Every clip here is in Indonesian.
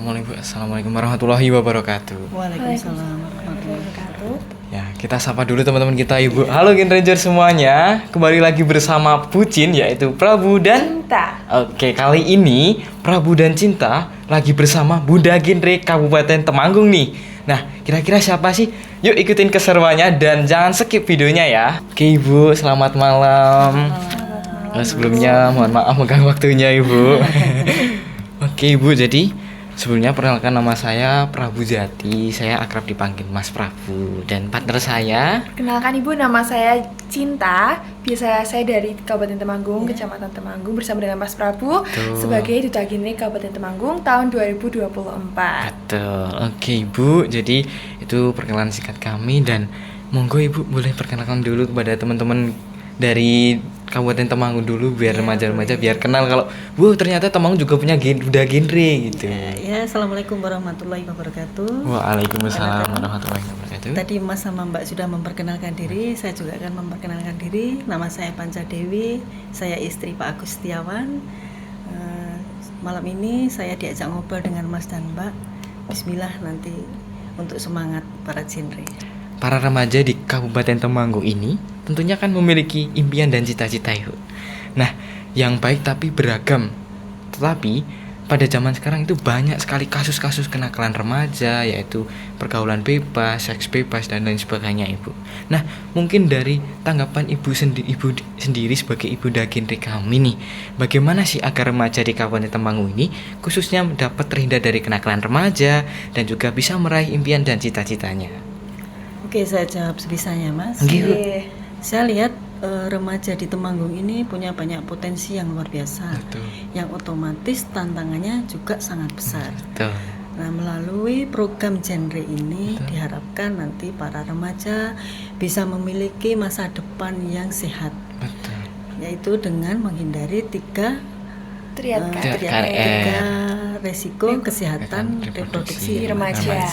Assalamualaikum warahmatullahi wabarakatuh. Waalaikumsalam warahmatullahi wabarakatuh. Ya, kita sapa dulu teman-teman kita, Ibu. Halo Gen Ranger semuanya. Kembali lagi bersama Pucin, yaitu Prabu dan Cinta. Oke, kali ini Prabu dan Cinta lagi bersama Bunda Genre Kabupaten Temanggung nih. Nah, kira-kira siapa sih? Yuk ikutin keseruannya dan jangan skip videonya ya. Oke Ibu, selamat malam. Sebelumnya mohon maaf mengganggu waktunya Ibu. Oke Ibu, jadi sebelumnya perkenalkan, nama saya Prabu Jati. Saya akrab dipanggil Mas Prabu. Dan partner saya, Kenalkan Ibu, nama saya Cinta. Biasa saya dari Kabupaten Temanggung, Kecamatan Temanggung, bersama dengan Mas Prabu sebagai Duta Genre Kabupaten Temanggung tahun 2024. betul. Oke Ibu, jadi itu perkenalan singkat kami. Dan monggo Ibu boleh perkenalkan dulu kepada teman-teman dari Kabupaten Temanggung dulu, biar remaja-remaja biar kenal kalau ternyata Temanggung juga punya Duta Genre gitu. Ya, assalamualaikum warahmatullahi wabarakatuh. Waalaikumsalam warahmatullahi wabarakatuh. Tadi Mas sama Mbak sudah memperkenalkan diri, saya juga akan memperkenalkan diri. Nama saya Panca Dewi, saya istri Pak Agus Setiawan. Malam ini saya diajak ngobrol dengan Mas dan Mbak. Bismillah nanti untuk semangat para genre. Para remaja di Kabupaten Temanggung ini tentunya kan memiliki impian dan cita-cita Ibu. Nah, yang baik tapi beragam. Tetapi pada zaman sekarang itu banyak sekali kasus-kasus kenakalan remaja, yaitu pergaulan bebas, seks bebas dan lain sebagainya Ibu. Nah, mungkin dari tanggapan Ibu sendiri sebagai Ibu Genre kami nih, bagaimana sih agar remaja di Kabupaten Temanggung ini khususnya dapat terhindar dari kenakalan remaja dan juga bisa meraih impian dan cita-citanya? Oke, saya jawab sebisanya, Mas. Oke. Saya lihat remaja di Temanggung ini punya banyak potensi yang luar biasa. Betul. Yang otomatis tantangannya juga sangat besar. Betul. Nah, melalui program genre ini diharapkan nanti para remaja bisa memiliki masa depan yang sehat. Betul. Yaitu dengan menghindari tiga resiko kesehatan reproduksi Remaja.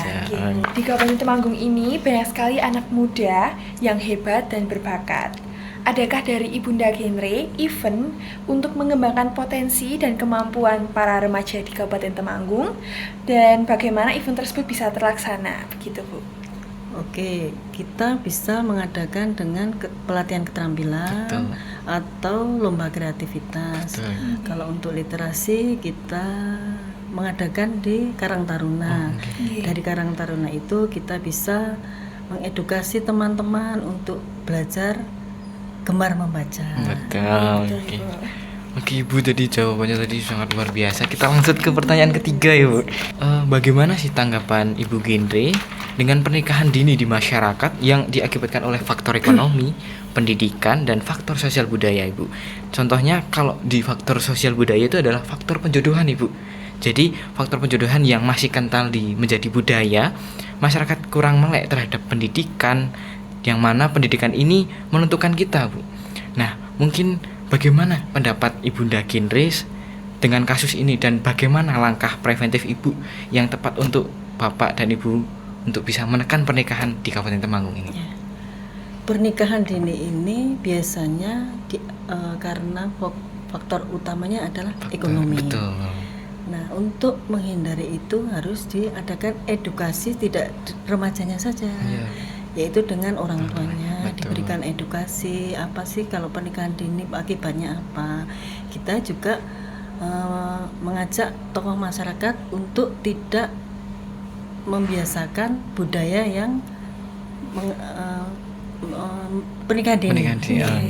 Di Kabupaten Temanggung ini banyak sekali anak muda yang hebat dan berbakat. Adakah dari Ibunda Genre event untuk mengembangkan potensi dan kemampuan para remaja di Kabupaten Temanggung, dan bagaimana event tersebut bisa terlaksana? Begitu Bu. Oke, kita bisa mengadakan dengan pelatihan keterampilan. Betul. Atau lomba kreativitas. Betul. Kalau untuk literasi kita mengadakan di Karang Taruna. Dari Karang Taruna itu kita bisa mengedukasi teman-teman untuk belajar gemar membaca. Betul. Oke Ibu, jadi jawabannya tadi sangat luar biasa. Kita langsung ke pertanyaan ketiga Ibu. Bagaimana sih tanggapan Ibu Genre dengan pernikahan dini di masyarakat yang diakibatkan oleh faktor ekonomi, pendidikan, dan faktor sosial budaya Ibu? Contohnya kalau di faktor sosial budaya itu adalah faktor penjodohan Ibu. Jadi faktor penjodohan yang masih kental menjadi budaya, masyarakat kurang melek terhadap pendidikan, yang mana pendidikan ini menentukan kita Bu. Nah, mungkin bagaimana pendapat Ibunda Genre dengan kasus ini, dan bagaimana langkah preventif Ibu yang tepat untuk Bapak dan Ibu untuk bisa menekan pernikahan di Kabupaten Temanggung ini? Pernikahan dini ini biasanya karena faktor utamanya adalah ekonomi. Betul. Nah, untuk menghindari itu harus diadakan edukasi, tidak remajanya saja, yaitu dengan orang tuanya. Diberikan edukasi apa sih kalau pernikahan dini, akibatnya apa. Kita juga mengajak tokoh masyarakat untuk tidak membiasakan budaya yang pernikahan dini.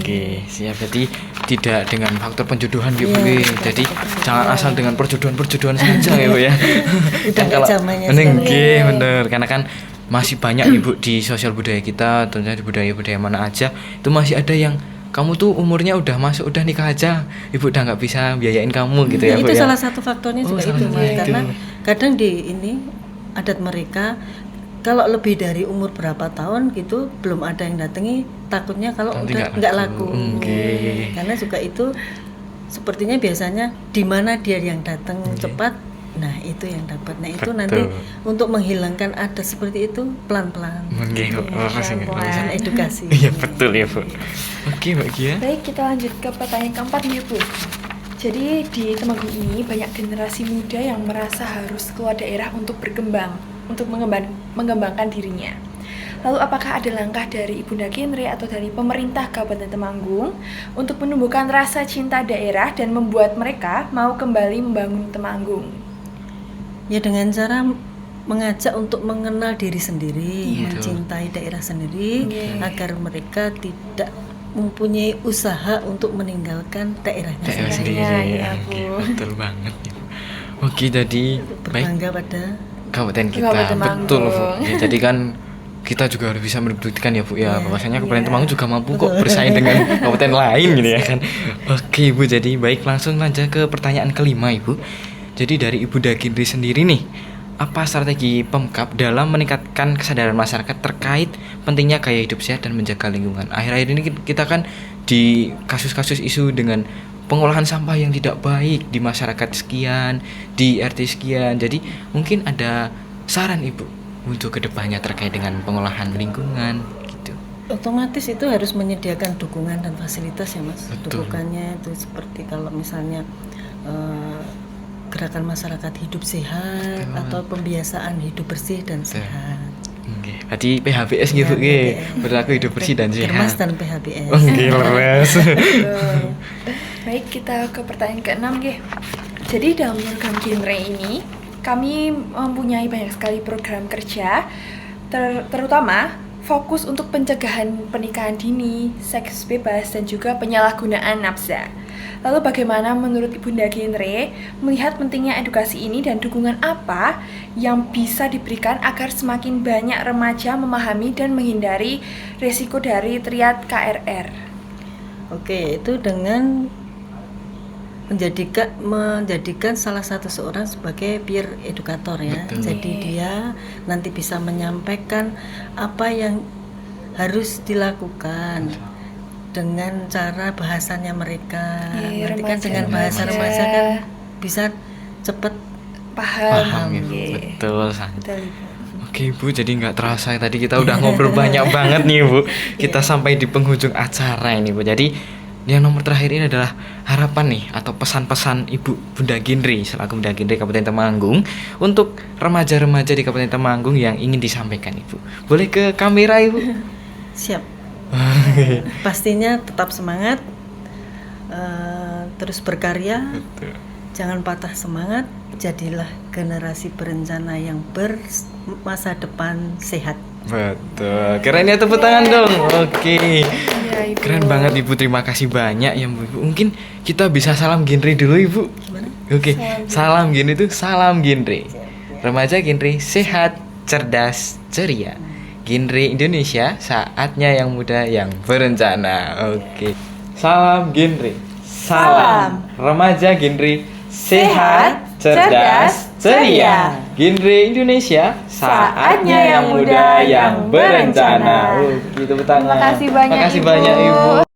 Oke, siap. Jadi tidak dengan faktor penjodohan gitu. Jadi jangan asal dengan perjodohan saja ya Bu ya. Udah Kalau zamannya bener, karena kan masih banyak Ibu di sosial budaya kita, tentunya di budaya-budaya mana aja itu masih ada yang kamu tuh umurnya udah masuk, udah nikah aja, Ibu udah nggak bisa biayain kamu gitu ya Bu. Itu ya? salah satu faktornya juga itu, karena kadang di ini adat mereka kalau lebih dari umur berapa tahun gitu belum ada yang datangi, takutnya kalau nanti udah nggak laku. Karena juga itu sepertinya biasanya di mana dia yang datang cepat, nah itu yang dapat. Nah itu nanti untuk menghilangkan adat seperti itu pelan-pelan. Pelan-pelan. Edukasi. Iya betul ya Bu. Oke Mbak Gia. Baik, kita lanjut ke pertanyaan keempat nih Bu. Jadi di Temanggung ini banyak generasi muda yang merasa harus keluar daerah untuk berkembang, untuk mengembangkan dirinya. Lalu apakah ada langkah dari Ibunda Genre atau dari pemerintah Kabupaten Temanggung untuk menumbuhkan rasa cinta daerah dan membuat mereka mau kembali membangun Temanggung? Ya dengan cara mengajak untuk mengenal diri sendiri, Iya, mencintai daerah sendiri, agar mereka tidak mempunyai usaha untuk meninggalkan daerahnya Daerah sendiri. sendiri. Iya, Oke, Bu. betul banget ya, Bu. Oke, jadi baik Berbangga pada kabupaten kita. Kabupaten Temanggung. Betul, Bu. Ya, jadi kan kita juga harus bisa membuktikan ya, Bu ya, bahwasanya Kabupaten Temanggung juga mampu kok bersaing dengan kabupaten lain gitu ya kan. Oke, Ibu, jadi baik langsung aja ke pertanyaan kelima, Ibu. Jadi dari Ibunda Genre sendiri nih, apa strategi Pemkab dalam meningkatkan kesadaran masyarakat terkait pentingnya gaya hidup sehat dan menjaga lingkungan? Akhir-akhir ini kita kan di kasus-kasus isu dengan pengolahan sampah yang tidak baik di masyarakat sekian, di RT sekian. Jadi mungkin ada saran Ibu untuk kedepannya terkait dengan pengolahan lingkungan gitu. otomatis itu harus menyediakan dukungan dan fasilitas ya Mas. Betul. Dukungannya itu seperti kalau misalnya gerakan masyarakat hidup sehat atau pembiasaan hidup bersih dan sehat. Oke, berarti PHBS gitu, nggih. Berlaku hidup bersih dan Kermas sehat. dan PHBS. Oke, leres. Betul. Baik, kita ke pertanyaan ke-6 nggih. Jadi dalam program Genre ini kami mempunyai banyak sekali program kerja terutama fokus untuk pencegahan pernikahan dini, seks bebas dan juga penyalahgunaan nafsa. Lalu bagaimana menurut Ibunda Genre melihat pentingnya edukasi ini dan dukungan apa yang bisa diberikan agar semakin banyak remaja memahami dan menghindari risiko dari triad KRR? Oke, itu dengan menjadikan salah satu seorang sebagai peer edukator ya. Betul. Jadi dia nanti bisa menyampaikan apa yang harus dilakukan dengan cara bahasanya mereka. Iya, Nanti kan remaja. dengan bahasa remaja kan bisa cepet Paham, gitu. Nggih. Betul, sangat. Betul, Ibu. Oke, Bu, jadi nggak terasa tadi kita udah ngobrol banyak banget nih, Bu. Kita sampai di penghujung acara ini, Bu. Jadi yang nomor terakhir ini adalah harapan nih atau pesan-pesan Ibu Bunda Genre selaku Bunda Genre Kabupaten Temanggung untuk remaja-remaja di Kabupaten Temanggung yang ingin disampaikan, Ibu. Boleh ke kamera, Ibu? siap. Pastinya tetap semangat, terus berkarya, jangan patah semangat, jadilah generasi berencana yang bermasa depan sehat. Betul. Keren ya, tepuk tangan dong. Oke. Iya, Ibu. Keren banget Ibu, terima kasih banyak ya Bu. Mungkin kita bisa salam Genre dulu Ibu. Gimana? Oke, salam Genre itu salam Genre. Remaja Genre sehat, cerdas, ceria. Genre Indonesia, saatnya yang muda yang berencana. Oke. Salam Genre. Salam. Remaja Genre sehat, cerdas, ceria. Genre Indonesia, saatnya yang muda yang berencana. Oke, tepuk tangan. Terima kasih banyak, Terima kasih Ibu. banyak Ibu.